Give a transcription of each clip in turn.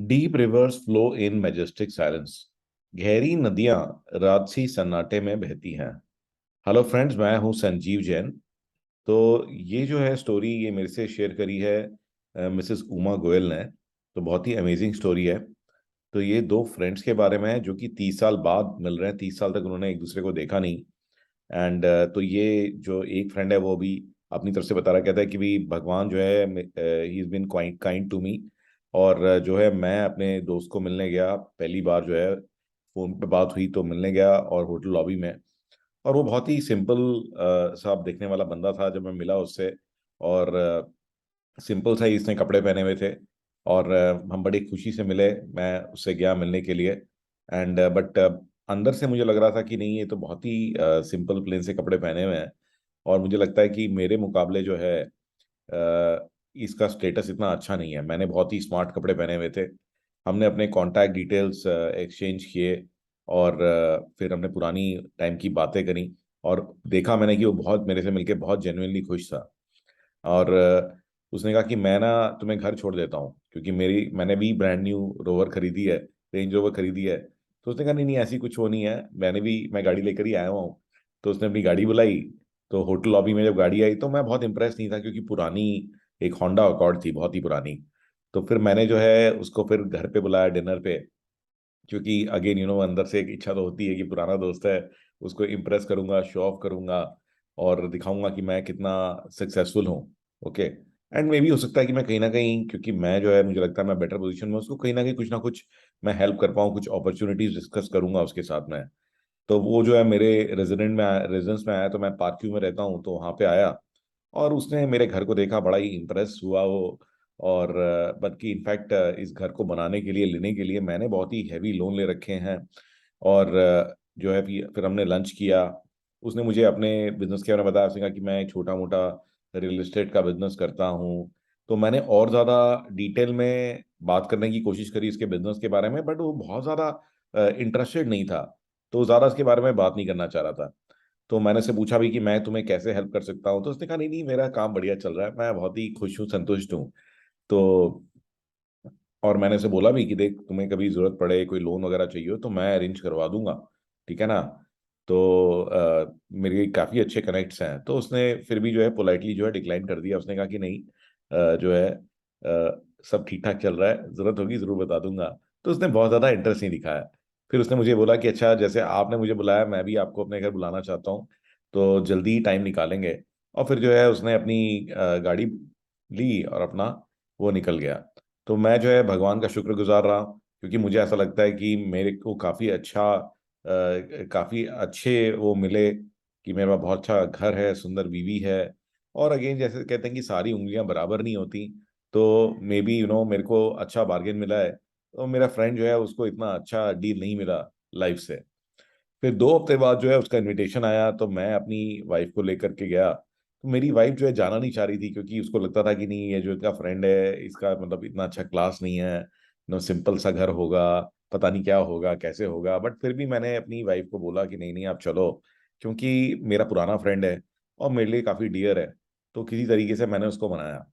Deep reverse flow in majestic silence. गहरी नदियां राजसी सन्नाटे में बहती हैं। हेलो फ्रेंड्स, मैं हूं संजीव जैन। तो ये जो है स्टोरी, ये मेरे से शेयर करी है मिसेस उमा गोयल ने। तो बहुत ही अमेजिंग स्टोरी है। तो ये दो फ्रेंड्स के बारे में है जो कि 30 साल बाद मिल रहे हैं। 30 साल तक उन्होंने एक दूसरे को देखा नहीं। एंड तो ये जो एक फ्रेंड है वो भी अपनी तरफ से बता रहा, कहता है कि भी भगवान जो है, he is been quite kind to me. और जो है मैं अपने दोस्त को मिलने गया पहली बार, जो है फोन पे बात हुई तो मिलने गया और होटल लॉबी में। और वो बहुत ही सिंपल सा दिखने वाला बंदा था जब मैं मिला उससे। और सिंपल सा ही इसने कपड़े पहने हुए थे। और हम बड़ी खुशी से मिले। मैं उससे गया मिलने के लिए। एंड बट अंदर से मुझे लग रहा था कि नहीं, ये तो बहुत ही सिंपल प्लेन से कपड़े पहने हुए हैं। और मुझे लगता है कि मेरे मुकाबले जो है इसका स्टेटस इतना अच्छा नहीं है। मैंने बहुत ही स्मार्ट कपड़े पहने हुए थे। हमने अपने कॉन्टैक्ट डिटेल्स एक्सचेंज किए। और फिर हमने पुरानी टाइम की बातें करी। और देखा मैंने कि वो बहुत मेरे से मिलके बहुत जेन्युइनली खुश था। और उसने कहा कि मैं ना तुम्हें घर छोड़ देता हूँ, क्योंकि मैंने भी ब्रांड न्यू रोवर खरीदी है, रेंज रोवर खरीदी है। तो उसने कहा नहीं नहीं, ऐसी कुछ वो नहीं है, मैं गाड़ी लेकर ही आया हुआ हूँ। तो उसने अपनी गाड़ी बुलाई। तो होटल लॉबी में जब गाड़ी आई तो मैं बहुत इंप्रेस नहीं था, क्योंकि पुरानी एक होंडा अकॉर्ड थी, बहुत ही पुरानी। तो फिर मैंने जो है उसको फिर घर पे बुलाया डिनर पे। क्योंकि अगेन अंदर से एक इच्छा तो होती है कि पुराना दोस्त है, उसको इम्प्रेस करूंगा, शो ऑफ करूंगा और दिखाऊंगा कि मैं कितना सक्सेसफुल हूँ। ओके। एंड मे भी हो सकता है कि मैं कहीं ना कहीं, क्योंकि मैं जो है मुझे लगता है मैं बेटर पोजीशन में, उसको कहीं ना कुछ मैं हेल्प कर पाऊँ, कुछ अपॉर्चुनिटीज डिस्कस करूंगा उसके साथ में। तो वो जो है मेरे रेजिडेंस में आया। तो मैं पार्क व्यू में रहता हूँ, तो वहाँ पे आया। और उसने मेरे घर को देखा, बड़ा ही इम्प्रेस हुआ वो। और बल्कि इनफैक्ट इस घर को बनाने के लिए, लेने के लिए मैंने बहुत ही हैवी लोन ले रखे हैं। और जो है फिर हमने लंच किया। उसने मुझे अपने बिजनेस के बारे में बताया। उसने कहा कि मैं एक छोटा मोटा रियल एस्टेट का बिजनेस करता हूँ। तो मैंने और ज़्यादा डिटेल में बात करने की कोशिश करी इसके बिजनेस के बारे में, बट वो बहुत ज़्यादा इंटरेस्टेड नहीं था। तो ज़्यादा इसके बारे में बात नहीं करना चाह रहा था। तो मैंने से पूछा भी कि मैं तुम्हें कैसे हेल्प कर सकता हूँ। तो उसने कहा नहीं नहीं, मेरा काम बढ़िया चल रहा है, मैं बहुत ही खुश हूँ, संतुष्ट हूँ। तो और मैंने से बोला भी कि देख, तुम्हें कभी जरूरत पड़े, कोई लोन वगैरह चाहिए हो तो मैं अरेंज करवा दूंगा। ठीक है ना। तो मेरे काफ़ी अच्छे कनेक्ट्स हैं। तो उसने फिर भी जो है पोलाइटली जो है डिक्लाइन कर दिया। उसने कहा कि नहीं, जो है सब ठीक ठाक चल रहा है, ज़रूरत होगी ज़रूर बता दूंगा। तो उसने बहुत ज़्यादा इंटरेस्ट नहीं दिखाया। फिर उसने मुझे बोला कि अच्छा, जैसे आपने मुझे बुलाया, मैं भी आपको अपने घर बुलाना चाहता हूँ। तो जल्दी ही टाइम निकालेंगे। और फिर जो है उसने अपनी गाड़ी ली और अपना वो निकल गया। तो मैं जो है भगवान का शुक्रगुजार रहा, क्योंकि मुझे ऐसा लगता है कि मेरे को काफ़ी अच्छे वो मिले, कि मेरा बहुत अच्छा घर है, सुंदर बीवी है। और अगेन जैसे कहते हैं कि सारी उंगलियां बराबर नहीं होती। तो मे बी मेरे को अच्छा बार्गेन मिला है। तो मेरा फ्रेंड जो है उसको इतना अच्छा डील नहीं मिला लाइफ से। फिर 2 हफ्ते बाद जो है उसका इनविटेशन आया, तो मैं अपनी वाइफ को लेकर के गया। तो मेरी वाइफ जो है जाना नहीं चाह रही थी, क्योंकि उसको लगता था कि नहीं, ये जो इसका फ्रेंड है, इसका मतलब इतना अच्छा क्लास नहीं है, सिंपल सा घर होगा, पता नहीं क्या होगा, कैसे होगा। बट फिर भी मैंने अपनी वाइफ को बोला कि नहीं नहीं, आप चलो, क्योंकि मेरा पुराना फ्रेंड है और मेरे लिए काफ़ी डियर है। तो किसी तरीके से मैंने उसको मनाया।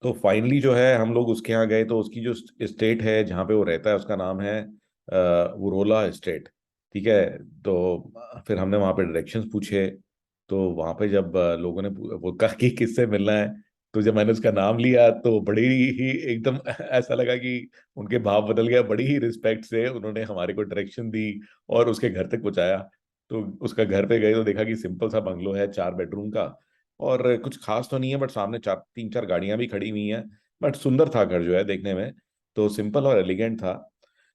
तो फाइनली जो है हम लोग उसके यहाँ गए। तो उसकी जो स्टेट है जहाँ पे वो रहता है, उसका नाम है वुरोला स्टेट। ठीक है। तो फिर हमने वहाँ पे डायरेक्शंस पूछे। तो वहाँ पे जब लोगों ने वो कहा कि किससे मिलना है, तो जब मैंने उसका नाम लिया तो बड़ी ही एकदम ऐसा लगा कि उनके भाव बदल गया। बड़ी ही रिस्पेक्ट से उन्होंने हमारे को डायरेक्शन दी और उसके घर तक पहुंचाया। तो उसका घर पे गए तो देखा कि सिंपल सा बंगलो है, 4 बेडरूम का। और कुछ खास तो नहीं है, बट सामने 3 4 गाड़ियां भी खड़ी हुई हैं। बट सुंदर था घर जो है देखने में। तो सिंपल और एलिगेंट था।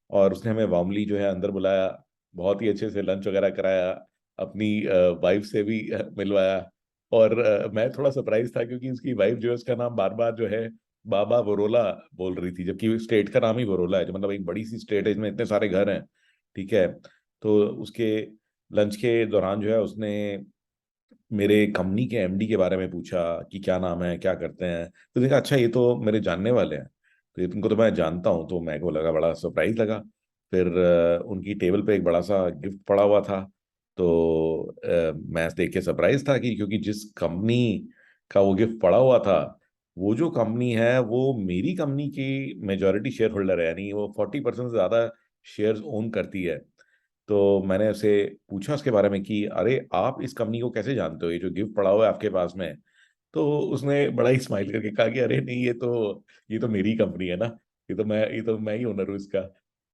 और उसने हमें वार्मली जो है अंदर बुलाया, बहुत ही अच्छे से लंच वगैरह कराया, अपनी वाइफ से भी मिलवाया। और मैं थोड़ा सरप्राइज था, क्योंकि उसकी वाइफ जो है उसका नाम बार बार जो है बाबा बरोला बोल रही थी, जबकि स्टेट का नाम ही बरोला है, जो मतलब एक बड़ी सी स्टेट है, इसमें इतने सारे घर हैं। ठीक है। तो उसके लंच के दौरान जो है उसने मेरे कंपनी के एमडी के बारे में पूछा कि क्या नाम है, क्या करते हैं। तो देखा अच्छा, ये तो मेरे जानने वाले हैं, तो ये तुमको तो मैं जानता हूँ। तो मेरे को लगा, बड़ा सरप्राइज लगा। फिर उनकी टेबल पे एक बड़ा सा गिफ्ट पड़ा हुआ था। तो मैं देख के सरप्राइज था कि क्योंकि जिस कंपनी का वो गिफ्ट पड़ा हुआ था, वो जो कंपनी है वो मेरी कंपनी की मेजॉरिटी शेयर होल्डर है, यानी वो 40% से ज्यादा शेयर्स ओन करती है। तो मैंने उसे पूछा उसके बारे में कि अरे आप इस कंपनी को कैसे जानते हो, ये जो गिफ्ट पड़ा हुआ है आपके पास में। तो उसने बड़ा ही स्माइल करके कहा कि अरे नहीं, ये तो मेरी कंपनी है ना, ये तो मैं ही ओनर हूँ इसका।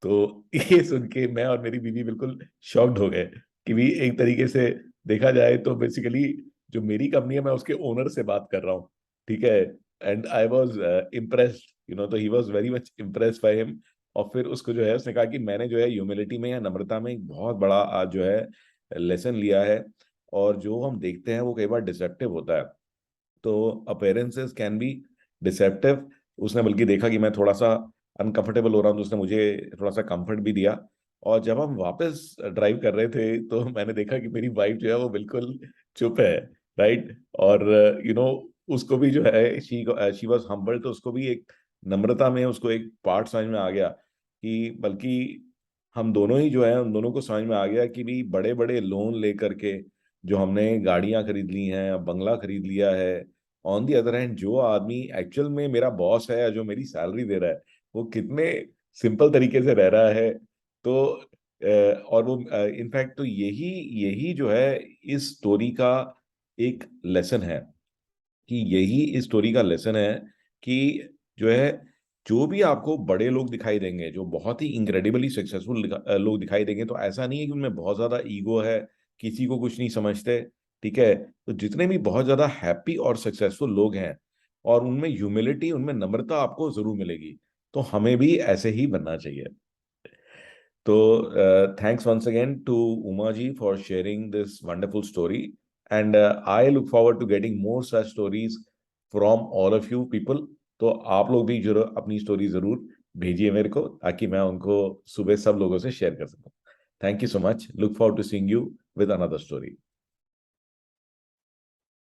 तो ये सुन के मैं और मेरी बीवी बिल्कुल शॉक्ड हो गए कि भी एक तरीके से देखा जाए तो बेसिकली जो मेरी कंपनी है मैं उसके ओनर से बात कर रहा हूँ, ठीक है। एंड आई वॉज इम्प्रेस्ड, तो he was very much impressed by him. और फिर उसको जो है उसने कहा कि मैंने जो है ह्यूमिलिटी में या नम्रता में एक बहुत बड़ा आज जो है लेसन लिया है। और जो हम देखते हैं वो कई बार डिसेप्टिव होता है, तो अपीयरेंसेस कैन बी डिसेप्टिव। उसने बल्कि देखा कि मैं थोड़ा सा अनकंफर्टेबल हो रहा हूँ तो उसने मुझे थोड़ा सा कंफर्ट भी दिया। और जब हम वापस ड्राइव कर रहे थे तो मैंने देखा कि मेरी वाइफ जो है वो बिल्कुल चुप है, राइट। और उसको भी जो है शी वाज हम्बल, तो उसको भी एक नम्रता में उसको एक पार्ट समझ में आ गया कि बल्कि हम दोनों ही जो है उन दोनों को समझ में आ गया कि भी बड़े बड़े लोन लेकर के जो हमने गाड़ियां खरीद ली हैं, बंगला खरीद लिया है, ऑन दी अदर हैंड जो आदमी एक्चुअल में मेरा बॉस है या जो मेरी सैलरी दे रहा है वो कितने सिंपल तरीके से रह रहा है। तो और वो इनफैक्ट तो यही यही जो है इस स्टोरी का एक लेसन है, कि यही इस स्टोरी का लेसन है कि जो है जो भी आपको बड़े लोग दिखाई देंगे, जो बहुत ही इनक्रेडिबली सक्सेसफुल लोग दिखाई देंगे, तो ऐसा नहीं है कि उनमें बहुत ज्यादा ईगो है, किसी को कुछ नहीं समझते, ठीक है। तो जितने भी बहुत ज्यादा हैप्पी और सक्सेसफुल लोग हैं और उनमें ह्यूमिलिटी, उनमें नम्रता आपको जरूर मिलेगी। तो हमें भी ऐसे ही बनना चाहिए। So, thanks once again to Uma ji for sharing this wonderful story. And I look forward to getting more such stories from all of you people. तो आप लोग भी जरूर अपनी स्टोरी जरूर भेजिए मेरे को, ताकि मैं उनको सुबह सब लोगों से शेयर कर सकूं। Thank you so much, look forward to seeing you with another story.